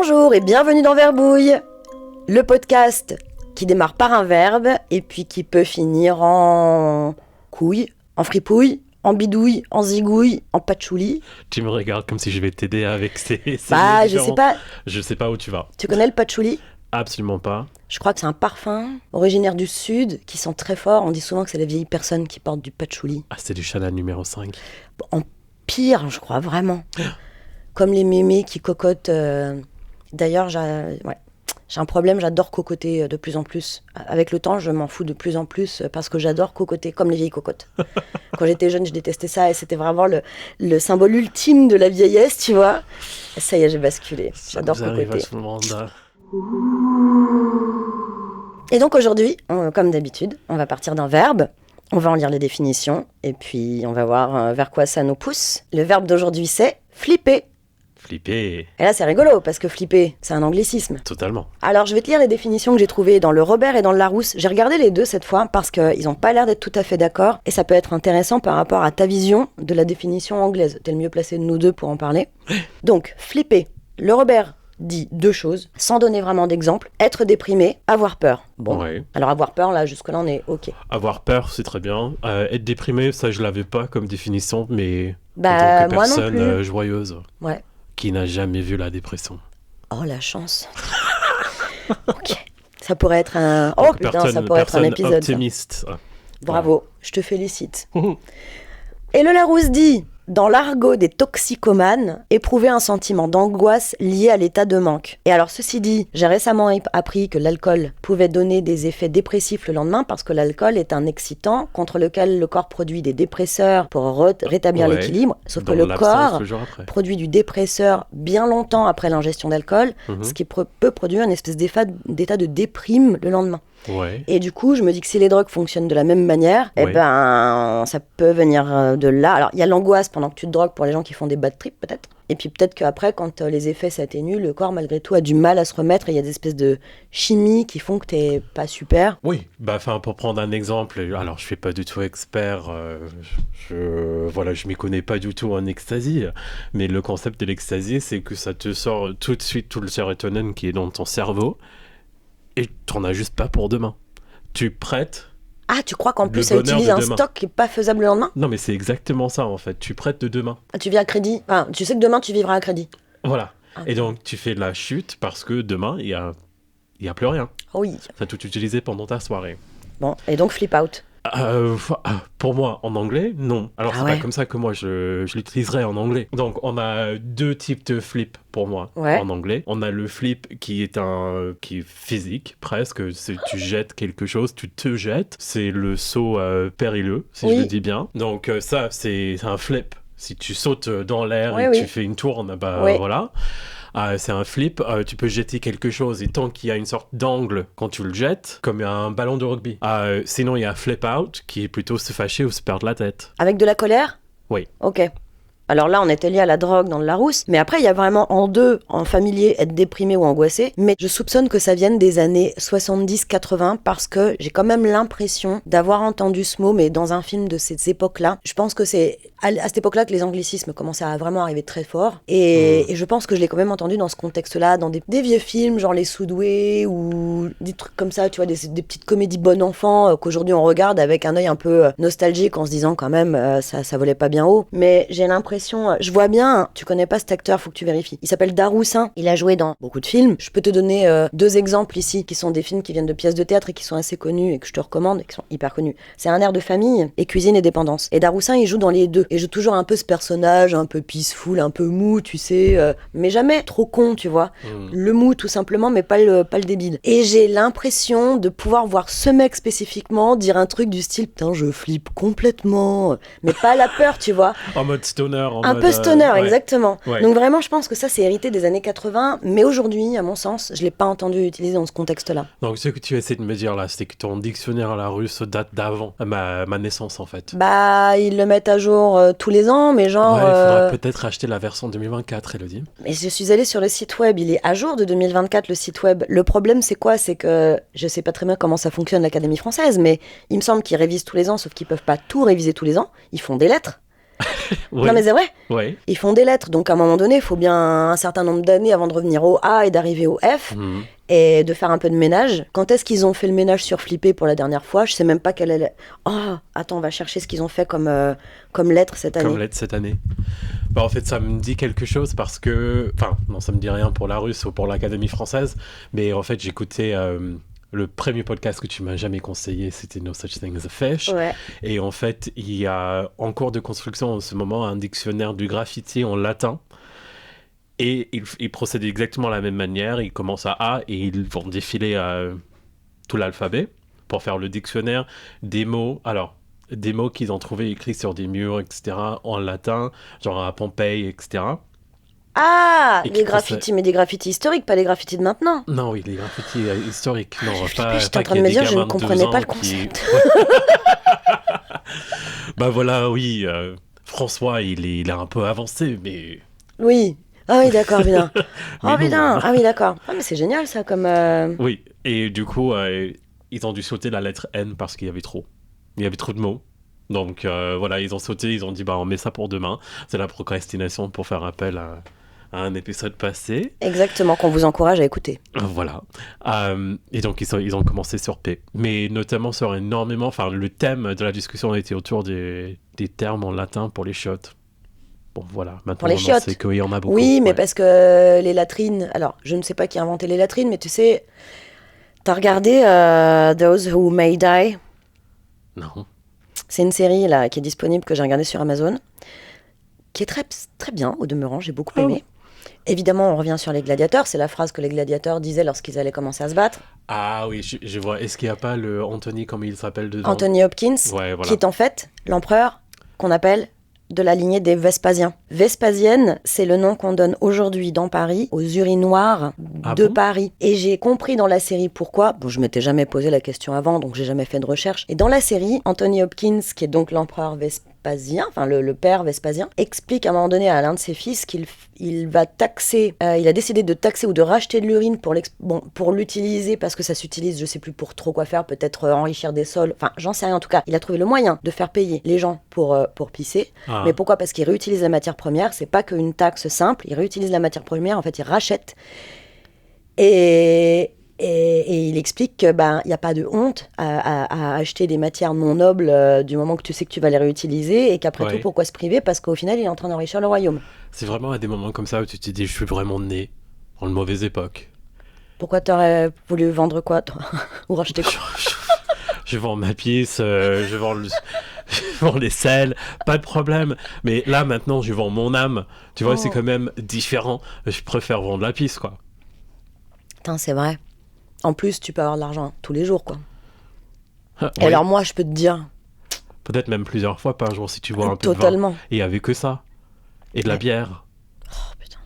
Bonjour et bienvenue dans Verbouille, le podcast qui démarre par un verbe et puis qui peut finir en couille, en fripouille, en bidouille, en zigouille, en patchouli. Tu me regardes comme si je vais t'aider avec ces Bah, je différents... sais pas. Je sais pas où tu vas. Tu connais le patchouli ? Absolument pas. Je crois que c'est un parfum originaire du sud qui sent très fort. On dit souvent que c'est les vieilles personnes qui portent du patchouli. Ah, c'est du Chanel numéro 5. En pire, je crois, vraiment. Comme les mémés qui cocotent. D'ailleurs, j'ai un problème, j'adore cocoter de plus en plus. Avec le temps, je m'en fous de plus en plus parce que j'adore cocoter, comme les vieilles cocottes. Quand j'étais jeune, je détestais ça et c'était vraiment le symbole ultime de la vieillesse, tu vois. Ça y est, j'ai basculé. J'adore cocoter. Tout le monde. Et donc aujourd'hui, comme d'habitude, on va partir d'un verbe. On va en lire les définitions et puis on va voir vers quoi ça nous pousse. Le verbe d'aujourd'hui, c'est flipper. Flipper. Et là, c'est rigolo, parce que flipper, c'est un anglicisme. Totalement. Alors, je vais te lire les définitions que j'ai trouvées dans le Robert et dans le Larousse. J'ai regardé les deux cette fois, parce qu'ils n'ont pas l'air d'être tout à fait d'accord, et ça peut être intéressant par rapport à ta vision de la définition anglaise. T'es le mieux placé de nous deux pour en parler. Donc, flipper. Le Robert dit deux choses, sans donner vraiment d'exemple. Être déprimé, avoir peur. Bon, Ouais. alors avoir peur, là, jusque-là, on est OK. Avoir peur, c'est très bien. Être déprimé, ça, je l'avais pas comme définition, mais Bah, en tant que moi non personne plus. joyeuse, Ouais. qui n'a jamais vu la dépression. Oh, la chance. OK. Ça pourrait être un... Oh, Donc, putain, ça pourrait être un épisode. Ça. optimiste. Bravo, je te félicite. Et le Larousse dit, dans l'argot des toxicomanes, éprouver un sentiment d'angoisse lié à l'état de manque. Et alors ceci dit, j'ai récemment appris que l'alcool pouvait donner des effets dépressifs le lendemain parce que l'alcool est un excitant contre lequel le corps produit des dépresseurs pour rétablir l'équilibre. Sauf que le corps produit du dépresseur bien longtemps après l'ingestion d'alcool, ce qui peut produire une espèce d'état de déprime le lendemain. Ouais. Et du coup, je me dis que si les drogues fonctionnent de la même manière, eh ben, ça peut venir de là. Alors, il y a l'angoisse pendant que tu te drogues pour les gens qui font des bad trips, peut-être. Et puis peut-être qu'après, quand les effets s'atténuent, le corps, malgré tout, a du mal à se remettre. Et il y a des espèces de chimies qui font que t'es pas super. Oui, pour prendre un exemple, alors je suis pas du tout expert, je m'y connais pas du tout en ecstasy, mais le concept de l'ecstasy, c'est que ça te sort tout de suite tout le sérotonine qui est dans ton cerveau, et t'en as juste pas pour demain. Tu prêtes. Ah, tu crois qu'en plus ça utilise un stock qui n'est pas faisable le lendemain ? Non, mais c'est exactement ça en fait. Tu prêtes de demain. Ah, tu vis à crédit. Enfin, tu sais que demain tu vivras à crédit. Voilà. Ah, et donc tu fais de la chute parce que demain il y a plus rien. Oui. Ça a tout utilisé pendant ta soirée. Bon, et donc flip out. Pour moi, en anglais, non. Alors, c'est pas comme ça que moi, je l'utiliserais en anglais. Donc, on a deux types de flip pour moi en anglais. On a le flip qui est physique, presque. Tu jettes quelque chose, tu te jettes. C'est le saut périlleux, si je le dis bien. Donc, ça, c'est un flip. Si tu sautes dans l'air et que tu fais une tourne, voilà. C'est un flip, tu peux jeter quelque chose et tant qu'il y a une sorte d'angle quand tu le jettes, comme un ballon de rugby. Sinon, il y a flip out qui est plutôt se fâcher ou se perdre la tête. Avec de la colère ? Oui. Ok. Alors là, on était lié à la drogue dans le Larousse, mais après, il y a vraiment en deux, en familier, être déprimé ou angoissé, mais je soupçonne que ça vienne des années 70-80 parce que j'ai quand même l'impression d'avoir entendu ce mot, mais dans un film de ces époques-là. Je pense que c'est à cette époque-là que les anglicismes commençaient à vraiment arriver très fort, et je pense que je l'ai quand même entendu dans ce contexte-là, dans des vieux films, genre Les Soudoués, ou des trucs comme ça, tu vois, des petites comédies bon enfant qu'aujourd'hui on regarde avec un œil un peu nostalgique en se disant quand même, ça volait pas bien haut, mais j'ai l'impression, je vois bien, tu connais pas cet acteur, faut que tu vérifies. Il s'appelle Daroussin, il a joué dans beaucoup de films. Je peux te donner deux exemples ici, qui sont des films qui viennent de pièces de théâtre et qui sont assez connus et que je te recommande et qui sont hyper connus. C'est Un air de famille et Cuisine et dépendance. Et Daroussin, il joue dans les deux. Et joue toujours un peu ce personnage, un peu peaceful, un peu mou, tu sais, mais jamais trop con, tu vois. Le mou, tout simplement, mais pas le débile. Et j'ai l'impression de pouvoir voir ce mec spécifiquement dire un truc du style, putain, je flippe complètement, mais pas la peur, tu vois. En mode stoner. Un peu stoner, exactement. Ouais. Donc vraiment, je pense que ça, c'est hérité des années 80, mais aujourd'hui, à mon sens, je l'ai pas entendu utiliser dans ce contexte-là. Donc ce que tu essaies de me dire là, c'est que ton dictionnaire à la russe date d'avant ma naissance, en fait. Bah, ils le mettent à jour tous les ans, mais genre... Ouais, il faudrait peut-être acheter la version 2024, Elodie. Mais je suis allée sur le site web, il est à jour de 2024, le site web. Le problème, c'est quoi ? C'est que je sais pas très bien comment ça fonctionne, l'Académie française, mais il me semble qu'ils révisent tous les ans, sauf qu'ils peuvent pas tout réviser tous les ans. Ils font des lettres. Oui. Non mais c'est vrai. Oui. Ils font des lettres, donc à un moment donné, il faut bien un certain nombre d'années avant de revenir au A et d'arriver au F. Et de faire un peu de ménage. Quand est-ce qu'ils ont fait le ménage sur Flippé pour la dernière fois ? Je sais même pas quelle est... Oh, attends, on va chercher ce qu'ils ont fait comme lettre cette année. Comme lettre cette année. Bah, en fait, ça me dit quelque chose parce que... Enfin, non, ça me dit rien pour la Russe ou pour l'Académie française, mais en fait, j'écoutais... le premier podcast que tu m'as jamais conseillé, c'était No Such Thing as a Fish. Ouais. Et en fait, il y a en cours de construction en ce moment un dictionnaire du graffiti en latin. Et ils procèdent exactement de la même manière. Ils commencent à A et ils vont défiler tout l'alphabet pour faire le dictionnaire des mots. Alors, des mots qu'ils ont trouvés écrits sur des murs, etc., en latin, genre à Pompéi, etc. Ah, les graffitis, mais des graffitis historiques, pas les graffitis de maintenant. Non, oui, les graffitis historiques. Non, j'étais en train de me dire, je ne comprenais pas le concept. Bah voilà, oui, François, il est un peu avancé, mais... Oui. Ah oui, d'accord, bien. Oh putain, ah oui, d'accord. Ah mais c'est génial ça comme... Oui, et du coup, ils ont dû sauter la lettre N parce qu'il y avait trop. Il y avait trop de mots. Donc voilà, ils ont sauté, ils ont dit, bah on met ça pour demain. C'est la procrastination pour faire appel à un épisode passé. Exactement, qu'on vous encourage à écouter. Voilà. Et donc ils ont commencé sur P. Mais notamment sur énormément... Enfin, le thème de la discussion était autour des termes en latin pour les shots. Bon, voilà, maintenant on sait qu'il y en a beaucoup. Oui, mais parce que les latrines... Alors, je ne sais pas qui a inventé les latrines, mais tu sais, t'as regardé Those Who May Die ? Non. C'est une série là, qui est disponible, que j'ai regardée sur Amazon, qui est très, très bien, au demeurant, j'ai beaucoup aimé. Évidemment, on revient sur les gladiateurs, c'est la phrase que les gladiateurs disaient lorsqu'ils allaient commencer à se battre. Ah oui, je vois. Est-ce qu'il n'y a pas le Anthony, comme il s'appelle dedans ? Anthony Hopkins, ouais, voilà. Qui est en fait l'empereur qu'on appelle... de la lignée des Vespasiens. Vespasienne, c'est le nom qu'on donne aujourd'hui dans Paris aux urinoirs de Paris. Et j'ai compris dans la série pourquoi. Bon, je m'étais jamais posé la question avant, donc j'ai jamais fait de recherche. Et dans la série, Anthony Hopkins, qui est donc l'empereur Vespasien, enfin le père Vespasien, explique à un moment donné à l'un de ses fils qu'il va taxer, il a décidé de taxer ou de racheter de l'urine pour l'utiliser, parce que ça s'utilise, je sais plus pour trop quoi faire, peut-être enrichir des sols, enfin j'en sais rien en tout cas. Il a trouvé le moyen de faire payer les gens pour pisser. Mais pourquoi ? Parce qu'il réutilise la matière première, c'est pas qu'une taxe simple, il réutilise la matière première, en fait il rachète. Et il explique qu'il n'y a pas de honte à acheter des matières non nobles du moment que tu sais que tu vas les réutiliser, et qu'après tout, pourquoi se priver ? Parce qu'au final, il est en train d'enrichir le royaume. C'est vraiment à des moments comme ça où tu te dis, je suis vraiment né dans une mauvaise époque. Pourquoi t'aurais voulu vendre quoi, toi ? Ou racheter quoi ? Je vends ma pisse, je vends les selles, pas de problème. Mais là, maintenant, je vends mon âme. Tu vois, c'est quand même différent. Je préfère vendre la pisse, quoi. Putain, c'est vrai. En plus, tu peux avoir de l'argent tous les jours, quoi. Et alors moi, je peux te dire... Peut-être même plusieurs fois par jour si tu bois un peu Totalement. de vin. Et avec que ça. Et de la bière. Oh, putain.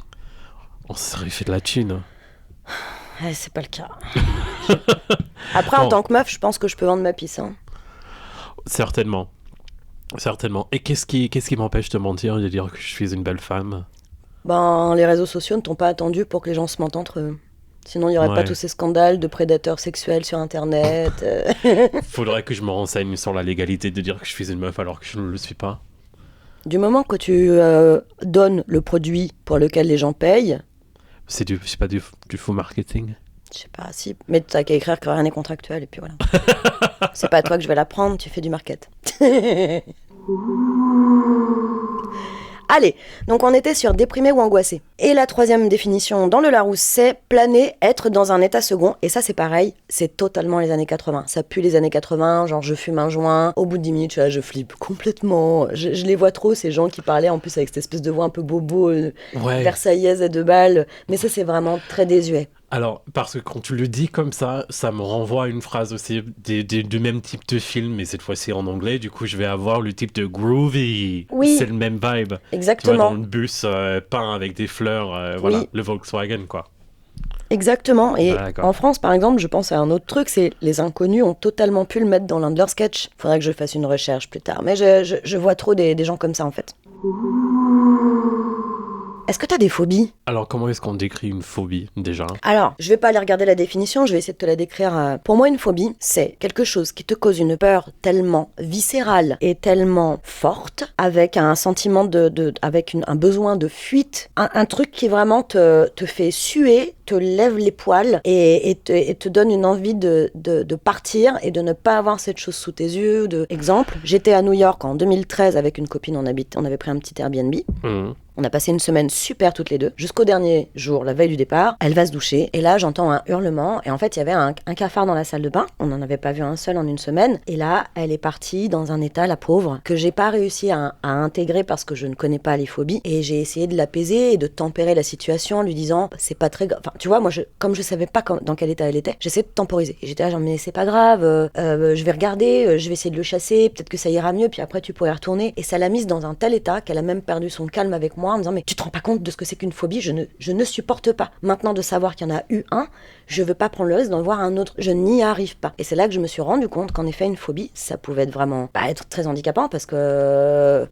On se serait fait de la thune. C'est pas le cas. Après, en tant que meuf, je pense que je peux vendre ma pisse. Hein. Certainement. Et qu'est-ce qui m'empêche de mentir et de dire que je suis une belle femme ? Ben, les réseaux sociaux ne t'ont pas attendu pour que les gens se mentent entre eux. Sinon, il n'y aurait pas tous ces scandales de prédateurs sexuels sur Internet. Faudrait que je me renseigne sur la légalité de dire que je suis une meuf alors que je ne le suis pas. Du moment que tu donnes le produit pour lequel les gens payent... C'est pas du faux marketing ? Je sais pas, si. Mais t'as qu'à écrire que rien n'est contractuel et puis voilà. C'est pas à toi que je vais la prendre, tu fais du market. Allez, donc on était sur déprimé ou angoissé. Et la troisième définition dans le Larousse, c'est planer, être dans un état second. Et ça, c'est pareil, c'est totalement les années 80. Ça pue les années 80, genre je fume un joint, au bout de 10 minutes, je flippe complètement. Je les vois trop, ces gens qui parlaient en plus avec cette espèce de voix un peu bobo, versaillaise et de balle. Mais ça, c'est vraiment très désuet. Alors, parce que quand tu le dis comme ça me renvoie à une phrase aussi du même type de film, mais cette fois-ci en anglais. Du coup, je vais avoir le type de groovy. Oui. C'est le même vibe. Exactement. Tu vois, dans le bus peint avec des fleurs, voilà, le Volkswagen, quoi. Exactement. Et en France, par exemple, je pense à un autre truc, c'est les inconnus ont totalement pu le mettre dans l'un de leurs sketchs. Faudrait que je fasse une recherche plus tard. Mais je vois trop des gens comme ça, en fait. Est-ce que t'as des phobies? Alors, comment est-ce qu'on décrit une phobie, déjà? Alors, je vais pas aller regarder la définition, je vais essayer de te la décrire. Pour moi, une phobie, c'est quelque chose qui te cause une peur tellement viscérale et tellement forte, avec un sentiment avec un besoin de fuite, un truc qui vraiment te fait suer, te lève les poils et te donne une envie de partir et de ne pas avoir cette chose sous tes yeux. Exemple, j'étais à New York en 2013 avec une copine, on avait pris un petit Airbnb. On a passé une semaine super toutes les deux, jusqu'au dernier jour, la veille du départ. Elle va se doucher, et là j'entends un hurlement, et en fait il y avait un cafard dans la salle de bain, on n'en avait pas vu un seul en une semaine, et là elle est partie dans un état, la pauvre, que j'ai pas réussi à intégrer parce que je ne connais pas les phobies, et j'ai essayé de l'apaiser et de tempérer la situation en lui disant, c'est pas très grave, enfin tu vois, moi comme je savais pas dans quel état elle était, j'essayais de temporiser, et j'étais là genre mais c'est pas grave, je vais regarder, je vais essayer de le chasser, peut-être que ça ira mieux, puis après tu pourrais retourner, et ça l'a mise dans un tel état qu'elle a même perdu son calme avec moi en me disant mais tu te rends pas compte de ce que c'est qu'une phobie, je ne supporte pas. Maintenant de savoir qu'il y en a eu un, je veux pas prendre le risque d'en voir un autre, je n'y arrive pas. Et c'est là que je me suis rendu compte qu'en effet une phobie, ça pouvait être vraiment être très handicapant parce que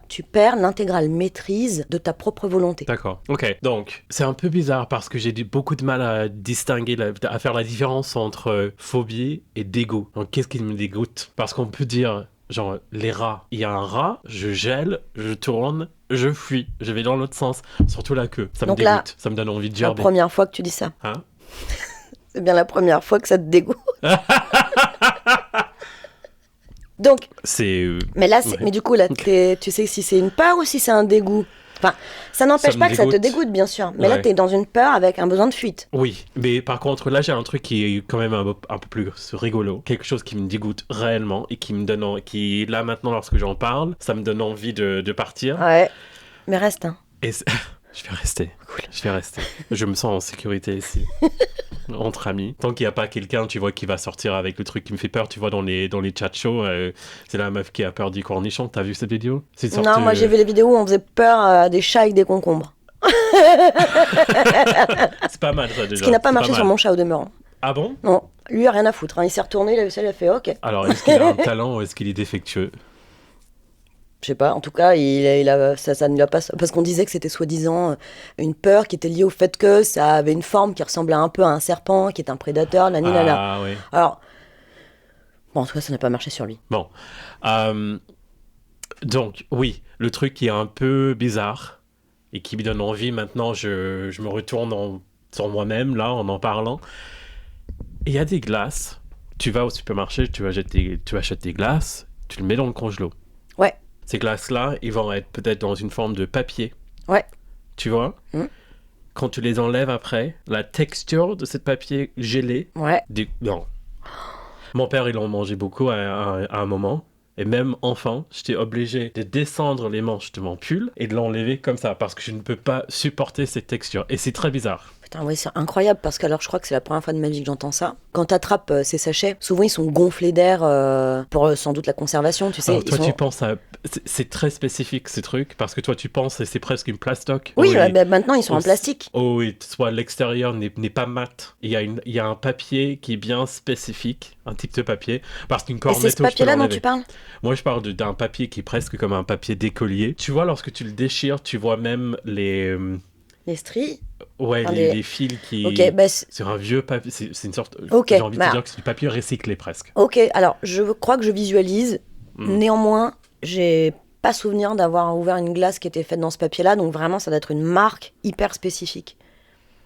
tu perds l'intégrale maîtrise de ta propre volonté. D'accord. Ok. Donc c'est un peu bizarre parce que j'ai beaucoup de mal à distinguer, à faire la différence entre phobie et dégoût. Donc qu'est-ce qui me dégoûte? Parce qu'on peut dire genre, les rats. Il y a un rat, je gèle, je tourne, je fuis. Je vais dans l'autre sens. Surtout la queue. Ça me dégoûte. Ça me donne envie de gerber. C'est la première fois que tu dis ça. Hein? C'est bien la première fois que ça te dégoûte. Donc. Mais là, mais du coup, là, tu sais si c'est une peur ou si c'est un dégoût? Enfin, ça n'empêche pas que ça te dégoûte, bien sûr. Mais là, t'es dans une peur avec un besoin de fuite. Oui, mais par contre, là, j'ai un truc qui est quand même un peu plus rigolo. Quelque chose qui me dégoûte réellement et qui me donne... là, maintenant, lorsque j'en parle, ça me donne envie de partir. Ouais, mais reste, hein. Et je vais rester. Cool. Je vais rester. Je me sens en sécurité ici. Entre amis. Tant qu'il n'y a pas quelqu'un, tu vois, qui va sortir avec le truc qui me fait peur, tu vois, dans les chat shows, c'est la meuf qui a peur du cornichon. T'as vu cette vidéo? Non, moi j'ai vu les vidéos où on faisait peur à des chats avec des concombres. C'est pas mal ça déjà. Ce qui n'a pas marché sur mon chat au demeurant. Ah bon? Non, lui il a rien à foutre. Hein. Il s'est retourné, il a vu ça, il a fait ok. Alors est-ce qu'il a un talent ou est-ce qu'il est défectueux? Je sais pas, en tout cas, ça ne lui a pas... Parce qu'on disait que c'était soi-disant une peur qui était liée au fait que ça avait une forme qui ressemblait un peu à un serpent, qui est un prédateur, nanana. Ah oui. Alors, bon, en tout cas, ça n'a pas marché sur lui. Bon. Donc, oui, le truc qui est un peu bizarre et qui me donne envie, maintenant, je me retourne sur moi-même, là, en parlant. Il y a des glaces. Tu vas au supermarché, tu achètes des glaces, tu le mets dans le congélo. Ouais. Ces glaces-là, ils vont être peut-être dans une forme de papier. Ouais. Tu vois? Quand tu les enlèves après, la texture de ce papier gelé... Ouais. Non. Mon père, il en mangeait beaucoup à un moment. Et même enfant, j'étais obligé de descendre les manches de mon pull et de l'enlever comme ça, parce que je ne peux pas supporter cette texture. Et c'est très bizarre. Putain, oui, c'est incroyable, parce que alors je crois que c'est la première fois de ma vie que j'entends ça. Quand t'attrapes ces sachets, souvent ils sont gonflés d'air pour sans doute la conservation, tu sais. Alors toi, tu penses à... C'est très spécifique, ces trucs, parce que toi, tu penses que c'est presque une plastoc. Oui, maintenant, ils sont en plastique. Oh oui, soit l'extérieur n'est pas mat. Il y a un papier qui est bien spécifique, un type de papier, parce qu'une cornetto... Et c'est ce papier-là dont tu parles? Moi, je parle d'un papier qui est presque comme un papier d'écolier. Tu vois, lorsque tu le déchires, tu vois même les stries? Ouais, les fils qui... Ok, sur un vieux papier, c'est une sorte... Ok, j'ai envie de te dire que c'est du papier recyclé presque. Ok, alors je crois que je visualise. Néanmoins, j'ai pas souvenir d'avoir ouvert une glace qui était faite dans ce papier-là, donc vraiment ça doit être une marque hyper spécifique.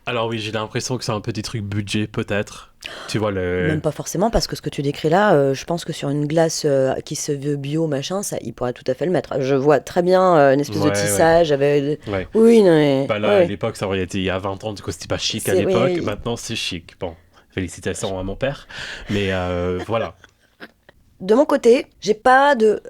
Alors oui, j'ai l'impression que c'est un peu des trucs budget peut-être. Tu vois Même pas forcément, parce que ce que tu décris là, je pense que sur une glace qui se veut bio, machin, ça, il pourrait tout à fait le mettre. Je vois très bien une espèce de tissage avec... Ouais. Oui, non mais... Bah là, à l'époque, ça aurait été il y a 20 ans, du coup, c'était pas chic à l'époque. Oui. Maintenant, c'est chic. Bon, félicitations à mon père. Mais voilà. De mon côté, j'ai pas de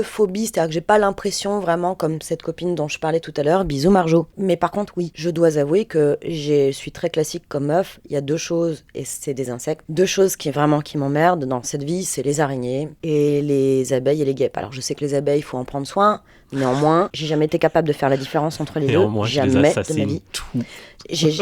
phobie, c'est-à-dire que j'ai pas l'impression vraiment comme cette copine dont je parlais tout à l'heure, bisous Marjo. Mais par contre, oui, je dois avouer que je suis très classique comme meuf. Il y a deux choses, et c'est des insectes, deux choses qui m'emmerdent dans cette vie, c'est les araignées et les abeilles et les guêpes. Alors je sais que les abeilles, il faut en prendre soin, Néanmoins, j'ai jamais été capable de faire la différence entre les deux. Jamais de ma vie.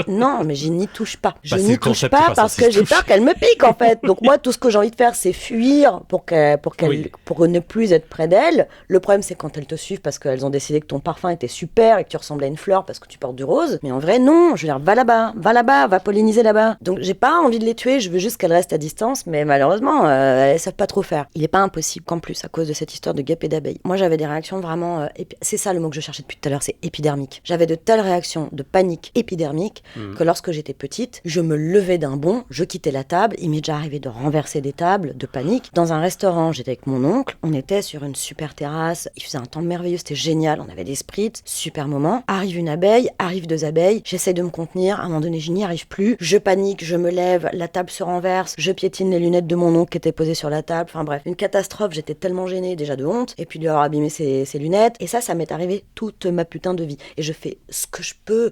Non, mais je n'y touche pas. Je n'y touche pas parce que j'ai peur qu'elle me pique, en fait. Donc moi, tout ce que j'ai envie de faire, c'est fuir pour ne plus être près d'elle. Le problème, c'est quand elles te suivent parce qu'elles ont décidé que ton parfum était super et que tu ressemblais à une fleur parce que tu portes du rose. Mais en vrai, non. Je veux dire, va là-bas, va polliniser là-bas. Donc j'ai pas envie de les tuer. Je veux juste qu'elles restent à distance. Mais malheureusement, elles savent pas trop faire. Il est pas impossible qu'en plus, à cause de cette histoire de guêpes et d'abeilles, moi j'avais des réactions vraiment... c'est ça le mot que je cherchais depuis tout à l'heure, c'est épidermique. J'avais de telles réactions de panique épidermique que lorsque j'étais petite, je me levais d'un bond, je quittais la table, il m'est déjà arrivé de renverser des tables, de panique. Dans un restaurant, j'étais avec mon oncle, on était sur une super terrasse, il faisait un temps merveilleux, c'était génial, on avait des sprites, super moment. Arrive une abeille, arrive 2 abeilles, j'essaie de me contenir, à un moment donné, je n'y arrive plus, je panique, je me lève, la table se renverse, je piétine les lunettes de mon oncle qui étaient posées sur la table, enfin bref, une catastrophe, j'étais tellement gênée, déjà de honte, et puis de lui avoir abîmé ses lunettes, et ça m'est arrivé toute ma putain de vie. Et je fais ce que je peux,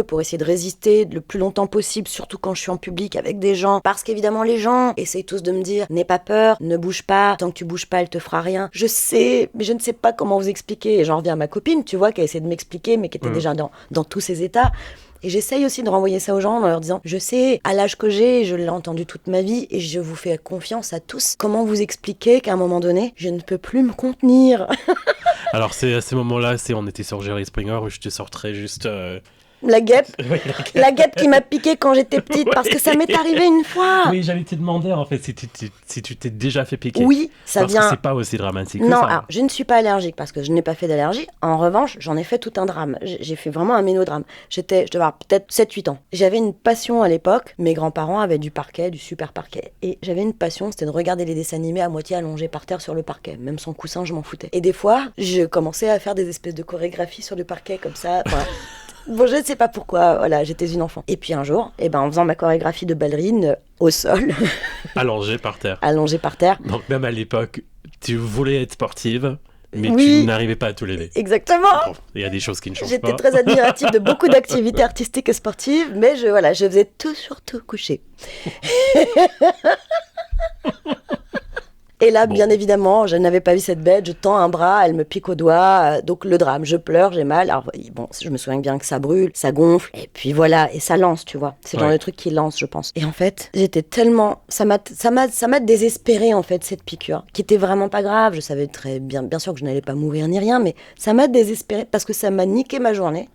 pour essayer de résister le plus longtemps possible, surtout quand je suis en public avec des gens, parce qu'évidemment les gens essayent tous de me dire, n'aie pas peur, ne bouge pas, tant que tu bouges pas, elle te fera rien. Je sais, mais je ne sais pas comment vous expliquer, et j'en reviens à ma copine, tu vois, qui a essayé de m'expliquer, mais qui était déjà dans tous ces états. Et j'essaye aussi de renvoyer ça aux gens en leur disant, je sais, à l'âge que j'ai, je l'ai entendu toute ma vie et je vous fais confiance à tous. Comment vous expliquer qu'à un moment donné, je ne peux plus me contenir? Alors c'est à ces moments-là, on était sur Jerry Springer où je te sortirais juste... La guêpe. Oui, la guêpe qui m'a piqué quand j'étais petite, parce que ça m'est arrivé une fois. Oui, j'allais te demander en fait si tu t'es déjà fait piquer. Oui, ça parce vient. Parce que c'est pas aussi dramatique que ça. ça. Non, alors je ne suis pas allergique parce que je n'ai pas fait d'allergie. En revanche, j'en ai fait tout un drame. J'ai fait vraiment un mélodrame. Je devais avoir peut-être 7-8 ans. J'avais une passion à l'époque. Mes grands-parents avaient du parquet, du super parquet. Et j'avais une passion, c'était de regarder les dessins animés à moitié allongés par terre sur le parquet. Même sans coussin, je m'en foutais. Et des fois, je commençais à faire des espèces de chorégraphies sur le parquet comme ça. Voilà. Bon, je ne sais pas pourquoi, voilà, j'étais une enfant. Et puis un jour, en faisant ma chorégraphie de ballerine au sol. Allongée par terre. Allongée par terre. Donc même à l'époque, tu voulais être sportive, mais tu n'arrivais pas à tout lever. Exactement. Il y a des choses qui ne changent pas. J'étais très admirative de beaucoup d'activités artistiques et sportives, mais je faisais tout surtout coucher. Et là, bien évidemment, je n'avais pas vu cette bête, je tends un bras, elle me pique au doigt, donc le drame, je pleure, j'ai mal. Alors bon, je me souviens bien que ça brûle, ça gonfle, et puis voilà, et ça lance, tu vois. C'est le genre de truc qui lance, je pense. Et en fait, j'étais tellement... Ça m'a désespérée, en fait, cette piqûre, qui était vraiment pas grave. Je savais très bien sûr que je n'allais pas mourir ni rien, mais ça m'a désespérée parce que ça m'a niqué ma journée.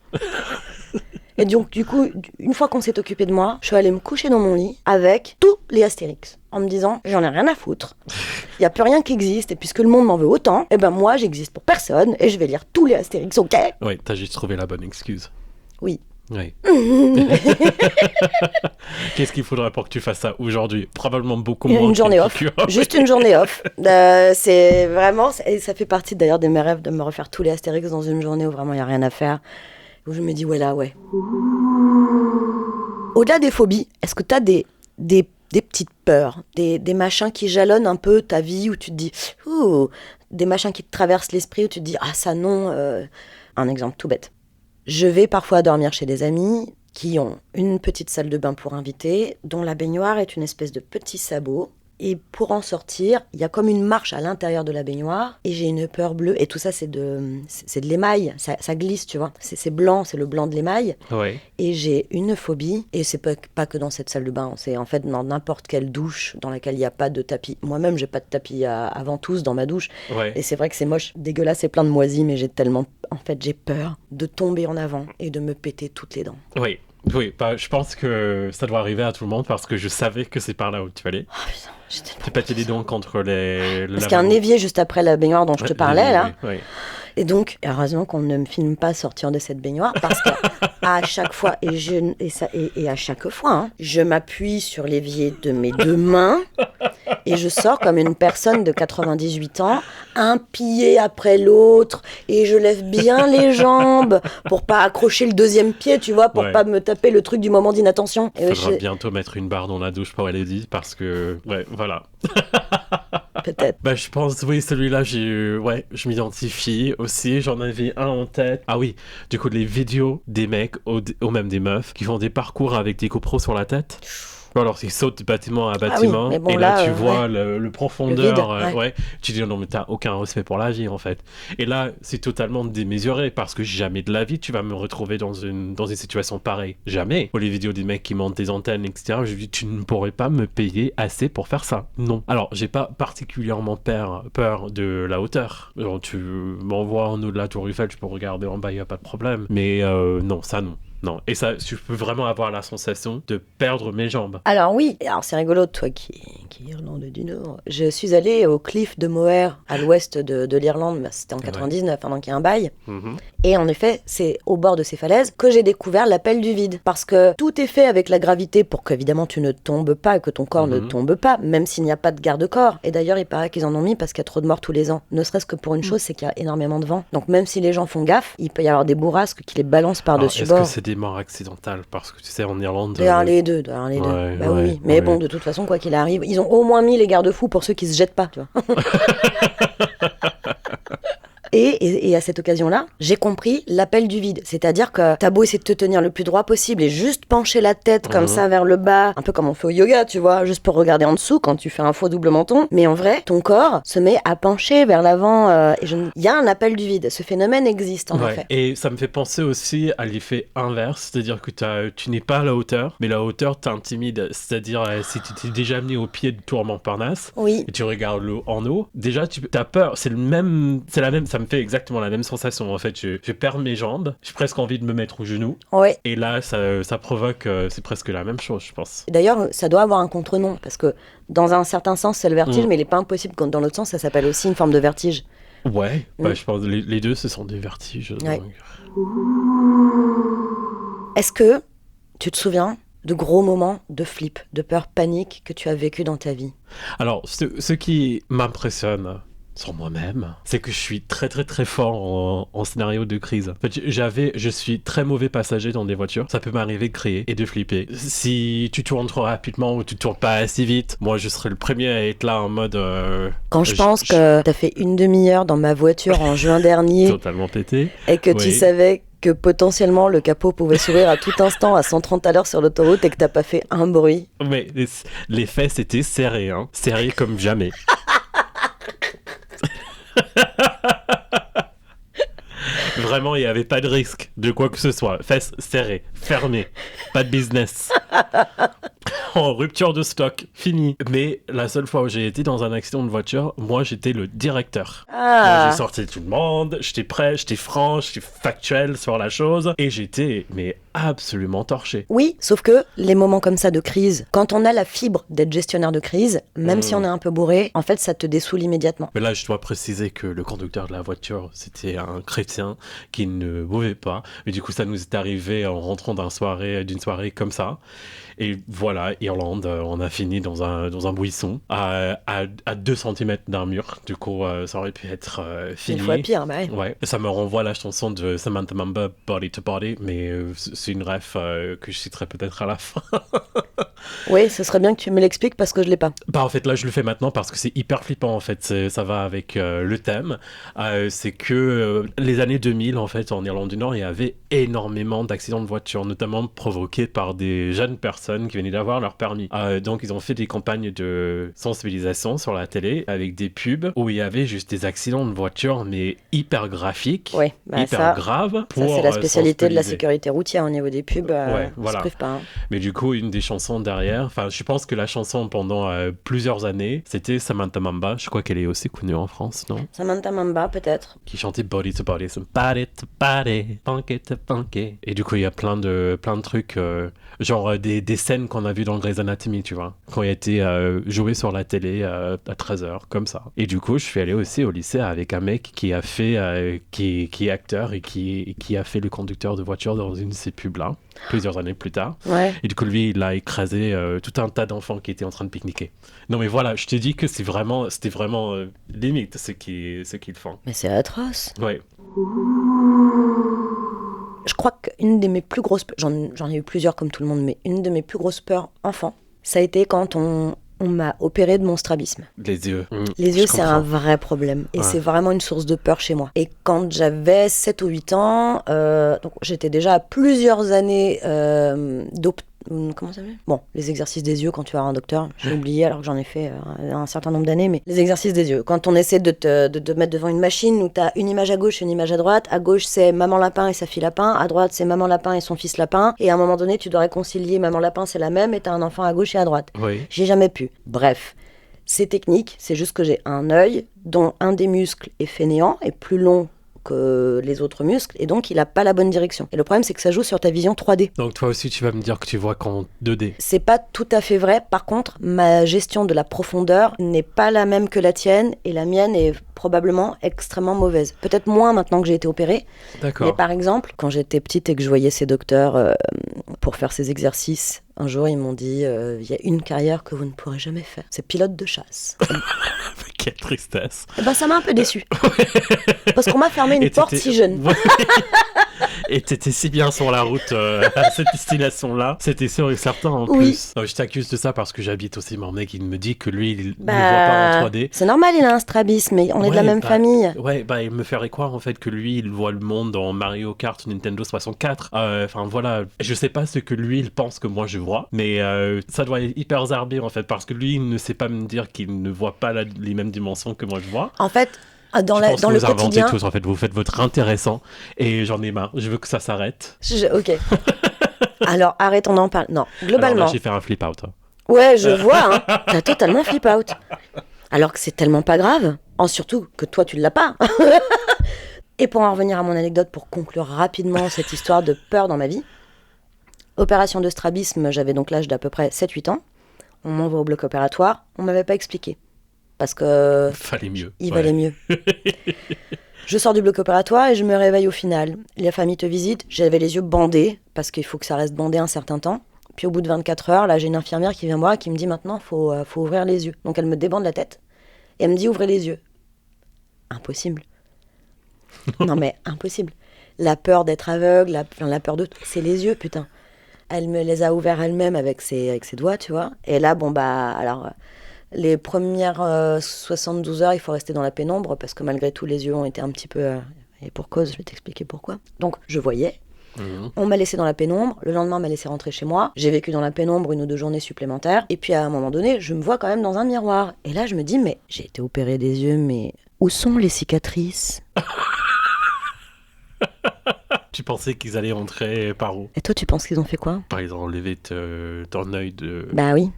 Et donc, du coup, une fois qu'on s'est occupé de moi, je suis allée me coucher dans mon lit avec tous les Astérix, en me disant, j'en ai rien à foutre. Il n'y a plus rien qui existe, et puisque le monde m'en veut autant, moi, j'existe pour personne, et je vais lire tous les Astérix, ok? Oui, t'as juste trouvé la bonne excuse. Oui. Oui. Qu'est-ce qu'il faudrait pour que tu fasses ça aujourd'hui? Probablement beaucoup moins. Une journée off. Juste une journée off. C'est vraiment... Et ça fait partie d'ailleurs de mes rêves de me refaire tous les Astérix dans une journée où vraiment il n'y a rien à faire. Où je me dis, ouais. Au-delà des phobies, est-ce que tu as des petites peurs, des machins qui jalonnent un peu ta vie, où tu te dis, des machins qui te traversent l'esprit, où tu te dis, ah ça non, un exemple tout bête. Je vais parfois dormir chez des amis qui ont une petite salle de bain pour invités, dont la baignoire est une espèce de petit sabot. Et pour en sortir, il y a comme une marche à l'intérieur de la baignoire, et j'ai une peur bleue, et tout ça c'est de l'émail, ça glisse, tu vois, c'est blanc, c'est le blanc de l'émail, ouais. Et j'ai une phobie, et c'est pas que dans cette salle de bain, c'est en fait dans n'importe quelle douche dans laquelle il n'y a pas de tapis. Moi-même j'ai pas de tapis à ventouses dans ma douche, ouais. Et c'est vrai que c'est moche, dégueulasse, c'est plein de moisis, mais j'ai peur de tomber en avant et de me péter toutes les dents. Oui, je pense que ça doit arriver à tout le monde parce que je savais que c'est par là où tu allais. Oh putain, j'étais tu pétais les dents contre les... Parce qu'il y a un évier juste après la baignoire dont je te parlais, là. Oui. Et donc, heureusement qu'on ne me filme pas sortir de cette baignoire parce qu'à chaque fois, et à chaque fois, hein, je m'appuie sur l'évier de mes 2 mains et je sors comme une personne de 98 ans, un pied après l'autre, et je lève bien les jambes pour pas accrocher le 2e pied, tu vois, pour pas me taper le truc du moment d'inattention. Il faudra bientôt mettre une barre dans la douche pour Elodie parce que, voilà. Peut-être. Je pense, oui, celui-là, je m'identifie aussi. J'en avais un en tête. Ah oui, du coup, les vidéos des mecs ou même des meufs qui font des parcours avec des GoPros sur la tête. vois, alors il saute de bâtiment à bâtiment, et là tu vois le profondeur, tu dis non mais t'as aucun respect pour la vie en fait. Et là c'est totalement démesuré, parce que jamais de la vie tu vas me retrouver dans une situation pareille. Jamais. Pour les vidéos des mecs qui montent des antennes, etc., je dis tu ne pourrais pas me payer assez pour faire ça. Non. Alors j'ai pas particulièrement peur de la hauteur. Genre, tu m'envoies en haut de la tour Eiffel, je peux regarder en bas, y a pas de problème. Mais non, ça non. Non, et ça, je peux vraiment avoir la sensation de perdre mes jambes. Alors oui, alors c'est rigolo, toi qui es Irlandais du Nord. Je suis allée au Cliff de Moher, à l'ouest de l'Irlande, c'était en 99, donc il y a un bail. Mm-hmm. Et en effet, c'est au bord de ces falaises que j'ai découvert l'appel du vide. Parce que tout est fait avec la gravité pour qu'évidemment tu ne tombes pas et que ton corps ne tombe pas, même s'il n'y a pas de garde-corps. Et d'ailleurs, il paraît qu'ils en ont mis parce qu'il y a trop de morts tous les ans. Ne serait-ce que pour une chose, c'est qu'il y a énormément de vent. Donc même si les gens font gaffe, il peut y avoir des bourrasques qui les balancent par-dessus bord. Est-ce que c'est des morts accidentales? Parce que tu sais, en Irlande... Derrière les deux. Oui. Mais bon, de toute façon, quoi qu'il arrive, ils ont au moins mis les garde-fous pour ceux qui se jettent pas, tu vois. Et à cette occasion-là, j'ai compris l'appel du vide. C'est-à-dire que t'as beau essayer de te tenir le plus droit possible et juste pencher la tête comme ça vers le bas, un peu comme on fait au yoga, tu vois, juste pour regarder en dessous quand tu fais un faux double menton. Mais en vrai, ton corps se met à pencher vers l'avant. Il y a un appel du vide. Ce phénomène existe, en effet. Et ça me fait penser aussi à l'effet inverse. C'est-à-dire que tu n'es pas à la hauteur, mais la hauteur t'intimide. C'est-à-dire, si tu t'es déjà mis au pied de Tour Montparnasse, et tu regardes l'eau en haut, déjà, t'as peur. C'est la même... Ça me fait exactement la même sensation en fait. Je perds mes jambes, j'ai presque envie de me mettre au genou. Et là ça provoque, c'est presque la même chose, je pense. D'ailleurs, ça doit avoir un contre-nom, parce que dans un certain sens c'est le vertige, mais il n'est pas impossible quand dans l'autre sens ça s'appelle aussi une forme de vertige. Je pense les deux ce sont des vertiges. Donc... Est-ce que tu te souviens de gros moments de flip, de peur, panique que tu as vécu dans ta vie? Alors ce qui m'impressionne sur moi-même, c'est que je suis très très très fort en scénario de crise. En fait, je suis très mauvais passager dans des voitures. Ça peut m'arriver de crier et de flipper. Si tu tournes trop rapidement ou tu tournes pas assez vite, moi je serai le premier à être là en mode... Quand je pense que t'as fait une demi-heure dans ma voiture en juin dernier... Totalement pété. Et que tu savais que potentiellement le capot pouvait s'ouvrir à tout instant à 130 à l'heure sur l'autoroute et que t'as pas fait un bruit. Mais les fesses étaient serrées, serrées comme jamais. Vraiment, il n'y avait pas de risque de quoi que ce soit. Fesses serrées, fermées, pas de business. En rupture de stock, fini. Mais la seule fois où j'ai été dans un accident de voiture, moi j'étais le directeur. Moi, j'ai sorti tout le monde, j'étais prêt, j'étais franc, j'étais factuel sur la chose, et j'étais absolument torché. Oui, sauf que les moments comme ça de crise, quand on a la fibre d'être gestionnaire de crise, même si on est un peu bourré, en fait ça te dessoule immédiatement. Mais là je dois préciser que le conducteur de la voiture, c'était un chrétien qui ne buvait pas, mais du coup ça nous est arrivé en rentrant d'une soirée comme ça. Et voilà, Irlande, on a fini dans un buisson à 2 cm d'un mur. Du coup, ça aurait pu être fini. Une fois pire, ouais. Ça me renvoie à la chanson de Samantha Mamba, Body to Body, mais c'est une ref que je citerai peut-être à la fin. Oui, ce serait bien que tu me l'expliques parce que je l'ai pas. En fait, là, je le fais maintenant parce que c'est hyper flippant, en fait. Ça va avec le thème. C'est que les années 2000, en fait, en Irlande du Nord, il y avait énormément d'accidents de voiture, notamment provoqués par des jeunes personnes qui venaient d'avoir leur permis. Donc, ils ont fait des campagnes de sensibilisation sur la télé avec des pubs où il y avait juste des accidents de voiture, mais hyper graphiques, hyper graves. Ça, c'est la spécialité de la sécurité routière au niveau des pubs. Voilà. Se prive pas. Mais du coup, une des chansons derrière, enfin, je pense que la chanson pendant plusieurs années, c'était Samantha Mamba. Je crois qu'elle est aussi connue en France, non? Samantha Mamba, peut-être. Qui chantait Body to Body, Body to Body, Funky to Funky. Et du coup, il y a plein de trucs, genre des scènes qu'on a vues dans Grey's Anatomy, tu vois, qui ont été jouées sur la télé à 13h, comme ça. Et du coup, je suis allé aussi au lycée avec un mec qui a fait, qui est acteur et qui a fait le conducteur de voiture dans une de ces pubs-là, plusieurs années plus tard. Ouais. Et du coup, lui, il a écrasé tout un tas d'enfants qui étaient en train de pique-niquer. Non, mais voilà, je te dis que c'était vraiment limite ce qu'ils font. Mais c'est atroce. Ouais. Je crois qu'une de mes plus grosses... J'en ai eu plusieurs comme tout le monde, mais une de mes plus grosses peurs enfant, ça a été quand on m'a opéré de mon strabisme. Les yeux. Les yeux, c'est un vrai problème. Et c'est vraiment une source de peur chez moi. Et quand j'avais 7 ou 8 ans, donc j'étais déjà à plusieurs années Comment ça s'appelle ? Bon, les exercices des yeux quand tu vas voir un docteur. J'ai oublié alors que j'en ai fait un certain nombre d'années, mais les exercices des yeux. Quand on essaie de te mettre devant une machine où tu as une image à gauche et une image à droite. À gauche, c'est maman lapin et sa fille lapin. À droite, c'est maman lapin et son fils lapin. Et à un moment donné, tu dois réconcilier maman lapin, c'est la même, et tu as un enfant à gauche et à droite. Oui. J'ai jamais pu. Bref, c'est technique. C'est juste que j'ai un œil dont un des muscles est fainéant et plus long que les autres muscles, et donc il a pas la bonne direction. Et le problème, c'est que ça joue sur ta vision 3D. Donc toi aussi, tu vas me dire que tu vois qu'en 2D. C'est pas tout à fait vrai. Par contre, ma gestion de la profondeur n'est pas la même que la tienne, et la mienne est probablement extrêmement mauvaise. Peut-être moins maintenant que j'ai été opérée. D'accord. Mais par exemple, quand j'étais petite et que je voyais ces docteurs pour faire ces exercices, un jour, ils m'ont dit il y a une carrière que vous ne pourrez jamais faire. C'est pilote de chasse. Quelle tristesse. Et ben, ça m'a un peu déçue. Parce qu'on m'a fermé une porte si jeune. Et t'étais si bien sur la route à cette destination-là. C'était sûr et certain en plus. Je t'accuse de ça parce que j'habite aussi mon mec. Il me dit que lui, il ne voit pas en 3D. C'est normal, il a un strabisme, mais on est de la même famille. Ouais, il me ferait croire en fait que lui, il voit le monde en Mario Kart Nintendo 64. Enfin voilà, je sais pas ce que lui, il pense que moi je vois. Mais ça doit être hyper zarbé en fait. Parce que lui, il ne sait pas me dire qu'il ne voit pas les mêmes dimensions que moi je vois. En fait... Dans le vous quotidien... inventez tous, en fait. Vous faites votre intéressant et j'en ai marre. Je veux que ça s'arrête. Ok. Alors, arrêtons d'en parler. Non, globalement... Alors là, j'ai fait un flip-out. Ouais, je vois, hein. T'as totalement flip-out. Alors que c'est tellement pas grave. Surtout que toi, tu l'as pas. Et pour en revenir à mon anecdote, pour conclure rapidement cette histoire de peur dans ma vie, opération de strabisme, j'avais donc l'âge d'à peu près 7-8 ans. On m'envoie au bloc opératoire. On m'avait pas expliqué. Parce que... Fallait mieux. Il valait mieux. Je sors du bloc opératoire et je me réveille au final. La famille te visite, j'avais les yeux bandés, parce qu'il faut que ça reste bandé un certain temps. Puis au bout de 24 heures, là j'ai une infirmière qui vient me voir et qui me dit maintenant, faut ouvrir les yeux. Donc elle me débande la tête et elle me dit ouvrez les yeux. Impossible. Non mais impossible. La peur d'être aveugle, la peur de tout, c'est les yeux, putain. Elle me les a ouverts elle-même avec ses doigts, tu vois. Et là, alors... Les premières 72 heures, il faut rester dans la pénombre parce que malgré tout, les yeux ont été un petit peu... et pour cause, je vais t'expliquer pourquoi. Donc, je voyais. On m'a laissé dans la pénombre. Le lendemain, on m'a laissé rentrer chez moi. J'ai vécu dans la pénombre 1 ou 2 journées supplémentaires. Et puis, à un moment donné, je me vois quand même dans un miroir. Et là, je me dis, mais j'ai été opérée des yeux, mais où sont les cicatrices ? Tu pensais qu'ils allaient rentrer par où ? Et toi, tu penses qu'ils ont fait quoi ? Ils ont enlevé ton œil de... Bah oui.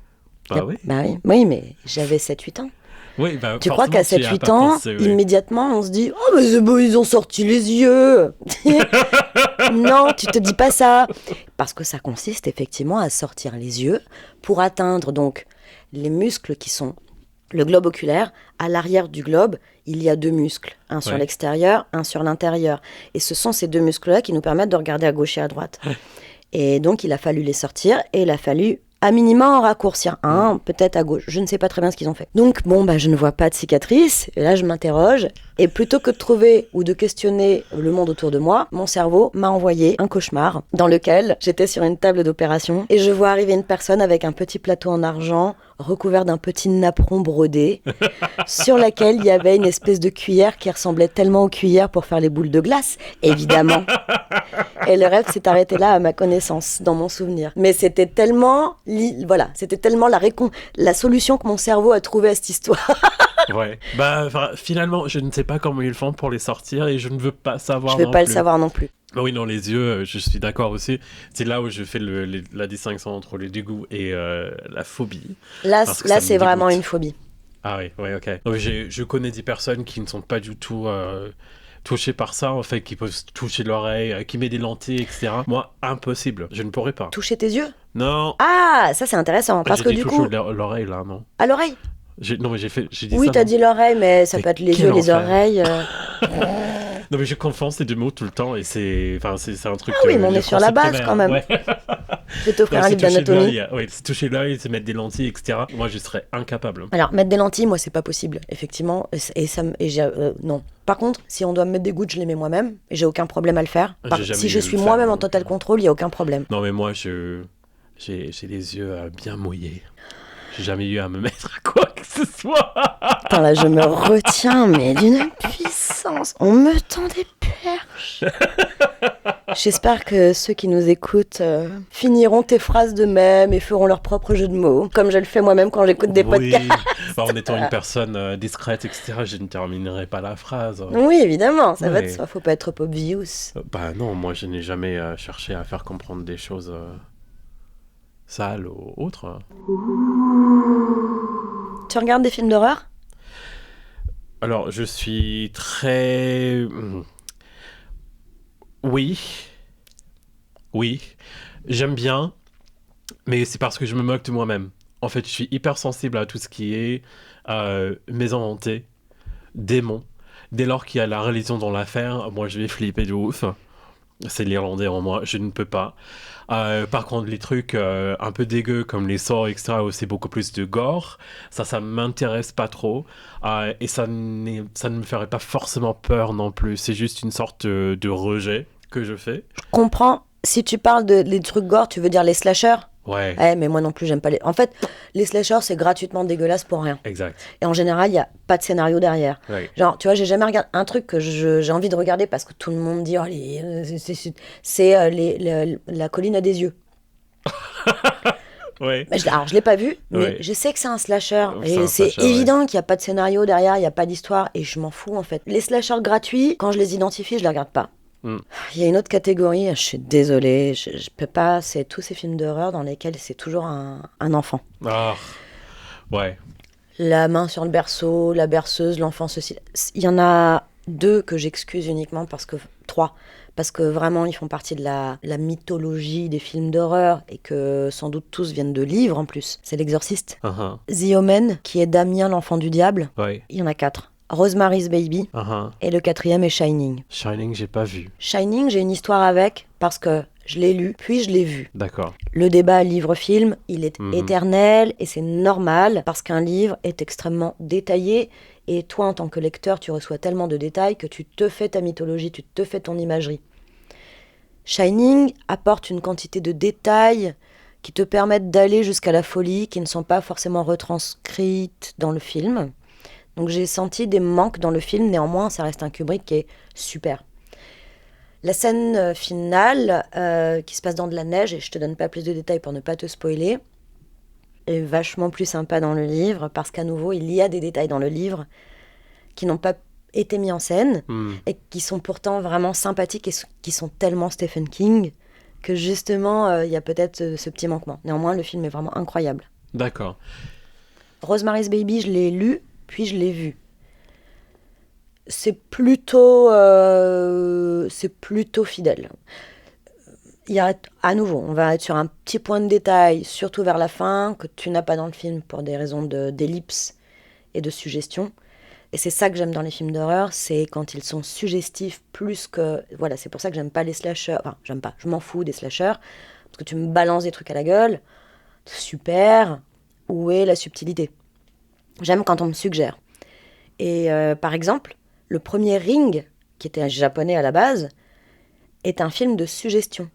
Oui. Bah oui. Oui, mais j'avais 7-8 ans. Oui, tu crois qu'à 7-8 ans, immédiatement, on se dit « Oh, mais c'est beau, ils ont sorti les yeux !» Non, tu te dis pas ça. Parce que ça consiste effectivement à sortir les yeux pour atteindre donc les muscles qui sont le globe oculaire. À l'arrière du globe, il y a 2 muscles. Un sur l'extérieur, un sur l'intérieur. Et ce sont ces 2 muscles-là qui nous permettent de regarder à gauche et à droite. Et donc, il a fallu les sortir et il a fallu... à minima en raccourcir un, peut-être à gauche. Je ne sais pas très bien ce qu'ils ont fait. Donc, je ne vois pas de cicatrice. Et là, je m'interroge. Et plutôt que de trouver ou de questionner le monde autour de moi, mon cerveau m'a envoyé un cauchemar dans lequel j'étais sur une table d'opération et je vois arriver une personne avec un petit plateau en argent recouvert d'un petit napperon brodé sur laquelle il y avait une espèce de cuillère qui ressemblait tellement aux cuillères pour faire les boules de glace, évidemment. Et le rêve s'est arrêté là à ma connaissance, dans mon souvenir. Mais c'était tellement, c'était tellement la solution que mon cerveau a trouvée à cette histoire. Ouais. Finalement, je ne sais pas comment ils font pour les sortir et je ne veux pas savoir. Je ne veux pas le savoir non plus. Oui, non, les yeux, je suis d'accord aussi. C'est là où je fais la distinction entre le dégoût et la phobie. Là c'est vraiment une phobie. Ah oui, ok. Donc, je connais des personnes qui ne sont pas du tout touchées par ça, en fait, qui peuvent toucher l'oreille, qui mettent des lentilles, etc. Moi, impossible. Je ne pourrais pas. Toucher tes yeux ? Non. Ah, ça c'est intéressant. Parce que du coup... l'oreille, là, non. À l'oreille ? Non, mais j'ai dit oui, ça. T'as dit l'oreille, mais ça peut être les yeux, les oreilles. Non, mais je confonds ces 2 mots tout le temps et c'est un truc. Ah oui, mais on est sur la base quand même. Ouais. Je vais t'offrir un livre d'anatomie. Oui, c'est toucher l'œil, c'est mettre des lentilles, etc. Moi, je serais incapable. Alors, mettre des lentilles, moi, c'est pas possible, effectivement. Non. Par contre, si on doit me mettre des gouttes, je les mets moi-même. Et j'ai aucun problème à le faire. Si je suis moi-même en total contrôle, il n'y a aucun problème. Non, mais moi, j'ai les yeux bien mouillés. J'ai jamais eu à me mettre à quoi que ce soit. Attends, là, je me retiens, mais d'une puissance. On me tend des perches. J'espère que ceux qui nous écoutent finiront tes phrases de même et feront leur propre jeu de mots, comme je le fais moi-même quand j'écoute des podcasts. En étant une personne discrète, etc., je ne terminerai pas la phrase. Oui, évidemment, ça va de soi, faut pas être trop obvious. Non, moi je n'ai jamais cherché à faire comprendre des choses sales ou autres. Tu regardes des films d'horreur ? Alors, je suis très... Oui, j'aime bien, mais c'est parce que je me moque de moi-même. En fait, je suis hyper sensible à tout ce qui est maison hantée, démons. Dès lors qu'il y a la religion dans l'affaire, moi je vais flipper de ouf. C'est l'Irlandais en moi, je ne peux pas. Par contre, les trucs un peu dégueux comme les sorts, etc., où c'est beaucoup plus de gore, ça m'intéresse pas trop. Et ça ne me ferait pas forcément peur non plus. C'est juste une sorte de rejet que je fais. Je comprends. Si tu parles des trucs gore, tu veux dire les slashers ? Ouais. Mais moi non plus, j'aime pas les... En fait, les slashers, c'est gratuitement dégueulasse pour rien. Exact. Et en général, il n'y a pas de scénario derrière. Ouais. Genre, tu vois, j'ai jamais regardé un truc que j'ai envie de regarder parce que tout le monde dit, c'est la colline à des yeux. Ouais. Alors, je l'ai pas vu, mais je sais que c'est un slasher. Et c'est évident qu'il n'y a pas de scénario derrière, il n'y a pas d'histoire. Et je m'en fous, en fait. Les slashers gratuits, quand je les identifie, je les regarde pas. Il y a une autre catégorie, je suis désolée, je peux pas, c'est tous ces films d'horreur dans lesquels c'est toujours un enfant. Ah, ouais. La main sur le berceau, la berceuse, l'enfant, ceci. Il y en a 2 que j'excuse uniquement trois, parce que vraiment ils font partie de la mythologie des films d'horreur et que sans doute tous viennent de livres en plus. C'est L'Exorciste, The Omen, qui est Damien l'enfant du diable. Ouais. Il y en a 4. Rosemary's Baby, et le 4e est Shining. Shining, j'ai pas vu. Shining, j'ai une histoire avec, parce que je l'ai lu, puis je l'ai vu. D'accord. Le débat livre-film, il est éternel, et c'est normal, parce qu'un livre est extrêmement détaillé, et toi, en tant que lecteur, tu reçois tellement de détails que tu te fais ta mythologie, tu te fais ton imagerie. Shining apporte une quantité de détails qui te permettent d'aller jusqu'à la folie, qui ne sont pas forcément retranscrites dans le film. Donc j'ai senti des manques dans le film, néanmoins ça reste un Kubrick qui est super. La scène finale, qui se passe dans de la neige, et je te donne pas plus de détails pour ne pas te spoiler, est vachement plus sympa dans le livre, parce qu'à nouveau il y a des détails dans le livre qui n'ont pas été mis en scène, et qui sont pourtant vraiment sympathiques, et qui sont tellement Stephen King, que justement il y a peut-être ce petit manquement. Néanmoins le film est vraiment incroyable. D'accord. Rosemary's Baby, je l'ai lu, puis je l'ai vu. C'est plutôt fidèle. Il y a, à nouveau, on va être sur un petit point de détail, surtout vers la fin, que tu n'as pas dans le film pour des raisons d'ellipse et de suggestion. Et c'est ça que j'aime dans les films d'horreur, c'est quand ils sont suggestifs plus que... Voilà, c'est pour ça que j'aime pas les slashers. Enfin, j'aime pas, je m'en fous des slashers, parce que tu me balances des trucs à la gueule. Super, où est la subtilité ? J'aime quand on me suggère. Et par exemple, le premier Ring, qui était un japonais à la base, est un film de suggestion.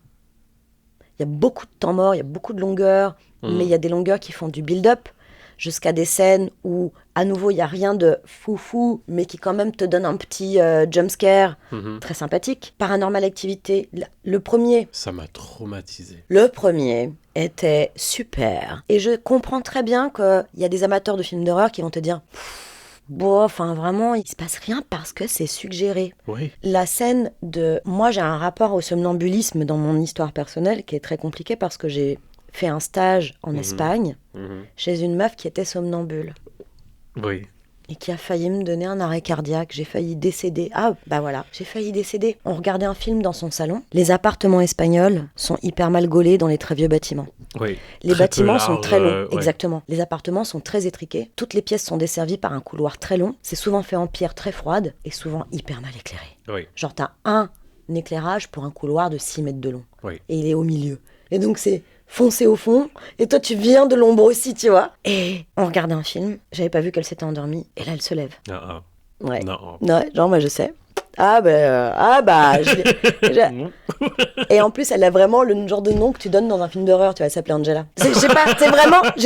Il y a beaucoup de temps mort, il y a beaucoup de longueurs, mais il y a des longueurs qui font du build-up, jusqu'à des scènes où, à nouveau, il n'y a rien de foufou, mais qui quand même te donne un petit jumpscare très sympathique. Paranormal Activity, le premier... Ça m'a traumatisé. Le premier était super. Et je comprends très bien qu'il y a des amateurs de films d'horreur qui vont te dire... Bon, enfin vraiment, il se passe rien parce que c'est suggéré. Oui. La scène de... Moi, j'ai un rapport au somnambulisme dans mon histoire personnelle qui est très compliqué parce que j'ai fait un stage en Espagne chez une meuf qui était somnambule. Oui. Et qui a failli me donner un arrêt cardiaque. J'ai failli décéder. Ah, bah voilà, j'ai failli décéder. On regardait un film dans son salon. Les appartements espagnols sont hyper mal gaulés dans les très vieux bâtiments. Oui. Les bâtiments large, sont très longs, ouais. exactement. Les appartements sont très étriqués. Toutes les pièces sont desservies par un couloir très long. C'est souvent fait en pierre très froide et souvent hyper mal éclairé. Oui. Genre, t'as un éclairage pour un couloir de 6 mètres de long. Oui. Et il est au milieu. Et donc, c'est foncé au fond. Et toi, tu viens de l'ombre aussi, tu vois. Et on regardait un film. J'avais pas vu qu'elle s'était endormie. Et là, elle se lève. Ouais. Non. Ouais, genre, moi, je sais. Et en plus, elle a vraiment le genre de nom que tu donnes dans un film d'horreur, tu vois, elle s'appelait Angela. Je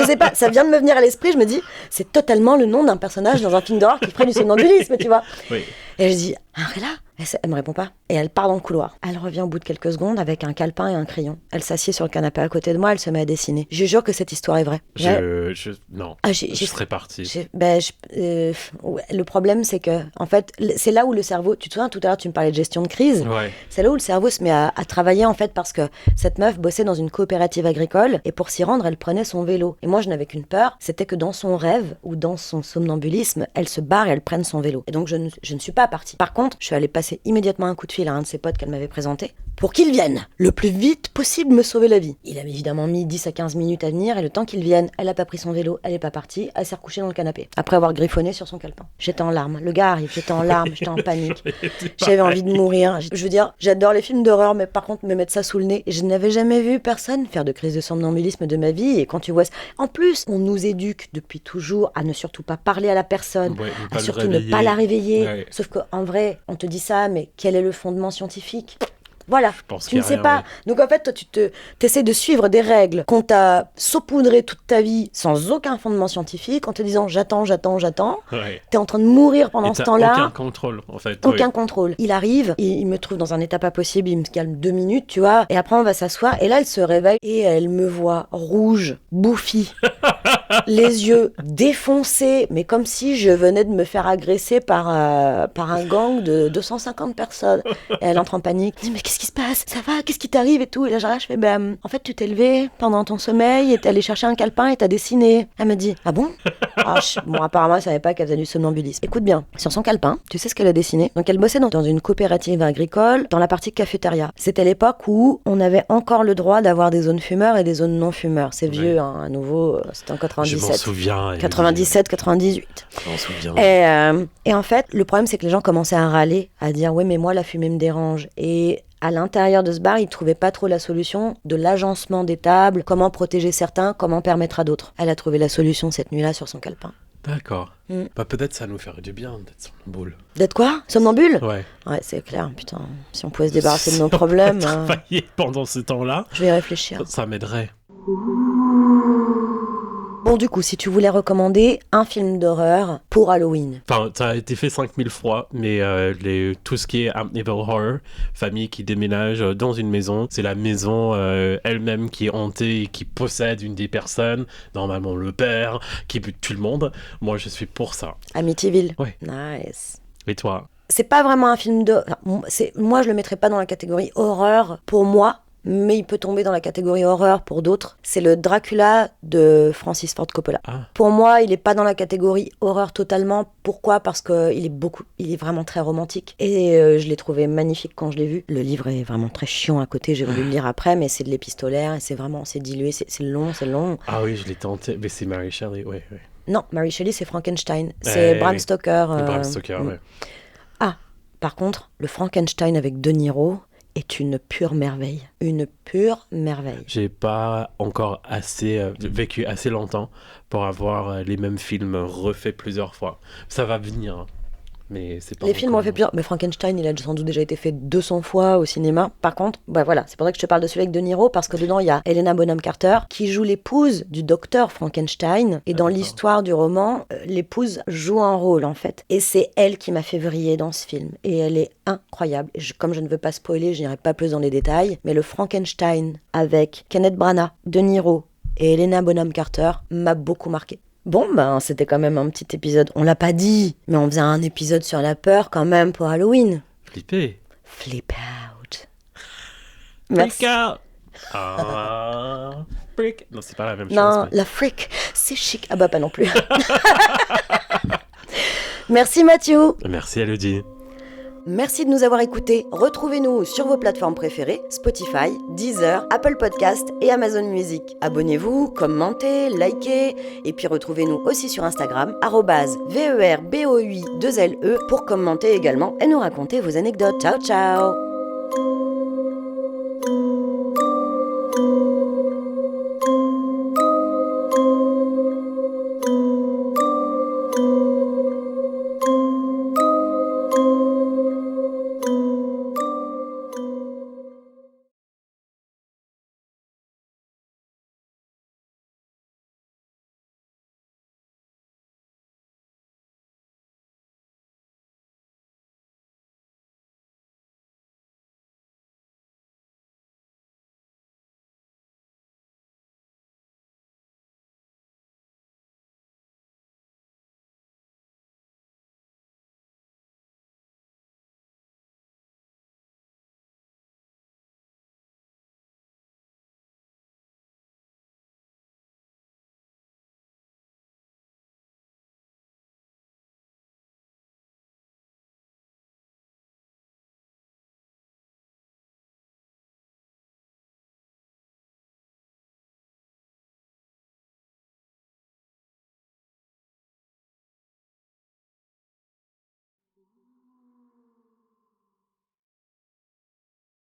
sais pas, ça vient de me venir à l'esprit, je me dis, c'est totalement le nom d'un personnage dans un film d'horreur qui ferait du somnambulisme, tu vois. Oui. Et je dis, Angela, Elle me répond pas. Et elle part dans le couloir. Elle revient au bout de quelques secondes avec un calepin et un crayon. Elle s'assied sur le canapé à côté de moi, elle se met à dessiner. Je jure que cette histoire est vraie. Non, je serais partie. Le problème, c'est que, en fait, c'est là où le cerveau... Tu te souviens, tout à l'heure, tu me parlais de gestion de crise. Ouais. C'est là où le cerveau se met à travailler, en fait, parce que cette meuf bossait dans une coopérative agricole et pour s'y rendre, elle prenait son vélo. Et moi, je n'avais qu'une peur, c'était que dans son rêve ou dans son somnambulisme, elle se barre et elle prenne son vélo. Et donc, je ne suis pas partie. Par contre, je suis allée passer immédiatement un coup de fil à un de ses potes qu'elle m'avait présenté pour qu'il vienne le plus vite possible me sauver la vie. Il avait évidemment mis 10 à 15 minutes à venir et le temps qu'il vienne, elle a pas pris son vélo, elle est pas partie, elle s'est recouchée dans le canapé après avoir griffonné sur son calepin. J'étais en larmes. Le gars arrive, j'étais en larmes, j'étais en panique. J'avais envie de mourir. Je veux dire, j'adore les films d'horreur, mais par contre, me mettre ça sous le nez, je n'avais jamais vu personne faire de crise de somnambulisme de ma vie. Et quand tu vois ça... En plus, on nous éduque depuis toujours à ne surtout pas parler à la personne, à surtout ne pas la réveiller. Ouais. Sauf qu'en vrai, on te dit ça, mais quel est le fondement scientifique ? Voilà, tu ne sais pas. Ouais. Donc en fait, toi, tu essaies de suivre des règles qu'on t'a saupoudrées toute ta vie sans aucun fondement scientifique, en te disant j'attends. Ouais. T'es en train de mourir pendant ce temps-là. Aucun contrôle, en fait. Aucun contrôle. Il arrive, il me trouve dans un état pas possible, il me calme 2 minutes, tu vois. Et après, on va s'asseoir. Et là, elle se réveille et elle me voit rouge, bouffie, les yeux défoncés, mais comme si je venais de me faire agresser par un gang de 250 personnes. Et elle entre en panique. Elle dit, mais qu'est-ce qui se passe? Ça va? Qu'est-ce qui t'arrive et tout? Et là, je fais, en fait, tu t'es levé pendant ton sommeil et t'es allé chercher un calepin et t'as dessiné. Elle me dit, ah bon? Bon, apparemment, elle savait pas qu'elle faisait du somnambulisme. Écoute bien, sur son calepin, tu sais ce qu'elle a dessiné? Donc, elle bossait dans une coopérative agricole dans la partie cafétéria. C'était l'époque où on avait encore le droit d'avoir des zones fumeurs et des zones non fumeurs. C'est vieux, hein, à nouveau, c'était en 97. Je m'en souviens. 97, 98. Je m'en souviens. Et en fait, le problème, c'est que les gens commençaient à râler, à dire, ouais, mais moi, la fumée me dérange. Et à l'intérieur de ce bar, ils ne trouvaient pas trop la solution de l'agencement des tables, comment protéger certains, comment permettre à d'autres. Elle a trouvé la solution cette nuit-là sur son calepin. D'accord. Peut-être ça nous ferait du bien d'être somnambule. D'être quoi? Somnambule? Ouais. Ouais, c'est clair, putain. Si on pouvait se débarrasser de nos problèmes... travailler pendant ce temps-là... Je vais y réfléchir. Ça m'aiderait. Bon, du coup, si tu voulais recommander un film d'horreur pour Halloween. Enfin, ça a été fait 5000 fois, mais tout ce qui est Amityville Horror, famille qui déménage dans une maison, c'est la maison elle-même qui est hantée et qui possède une des personnes, normalement le père, qui bute tout le monde. Moi, je suis pour ça. Amityville. Ouais. Nice. Et toi? C'est pas vraiment un film de... Moi, je le mettrais pas dans la catégorie horreur pour moi, mais il peut tomber dans la catégorie horreur pour d'autres. C'est le Dracula de Francis Ford Coppola. Ah. Pour moi, il est pas dans la catégorie horreur totalement. Pourquoi? Parce que il est vraiment très romantique. Et je l'ai trouvé magnifique quand je l'ai vu. Le livre est vraiment très chiant à côté. J'ai voulu le lire après, mais c'est de l'épistolaire et c'est dilué, c'est long. Ah oui, je l'ai tenté. Mais c'est Mary Shelley, ouais. Non, Mary Shelley, c'est Frankenstein. C'est Bram Stoker. Bram Stoker, ouais. Ah, par contre, le Frankenstein avec De Niro est une pure merveille. Une pure merveille. J'ai pas encore vécu assez longtemps pour avoir les mêmes films refaits plusieurs fois. Ça va venir, mais c'est pas les films ont fait plusieurs... Mais Frankenstein, il a sans doute déjà été fait 200 fois au cinéma. Par contre, voilà, c'est pour ça que je te parle de celui avec De Niro, parce que dedans, il y a Helena Bonham Carter, qui joue l'épouse du docteur Frankenstein. Et dans l'histoire du roman, l'épouse joue un rôle, en fait. Et c'est elle qui m'a fait vriller dans ce film. Et elle est incroyable. Comme je ne veux pas spoiler, je n'irai pas plus dans les détails, mais le Frankenstein avec Kenneth Branagh, De Niro et Helena Bonham Carter m'a beaucoup marqué. Bon, c'était quand même un petit épisode. On l'a pas dit, mais on faisait un épisode sur la peur quand même pour Halloween. Flipper. Flip out. Merci. Freak out. Ah, freak. Non, c'est pas la même chose. Non, la freak, c'est chic. Ah pas non plus. Merci Mathieu. Merci Elodie. Merci de nous avoir écoutés. Retrouvez-nous sur vos plateformes préférées, Spotify, Deezer, Apple Podcast et Amazon Music. Abonnez-vous, commentez, likez et puis retrouvez-nous aussi sur Instagram @VERBOUI2LE pour commenter également et nous raconter vos anecdotes. Ciao ciao.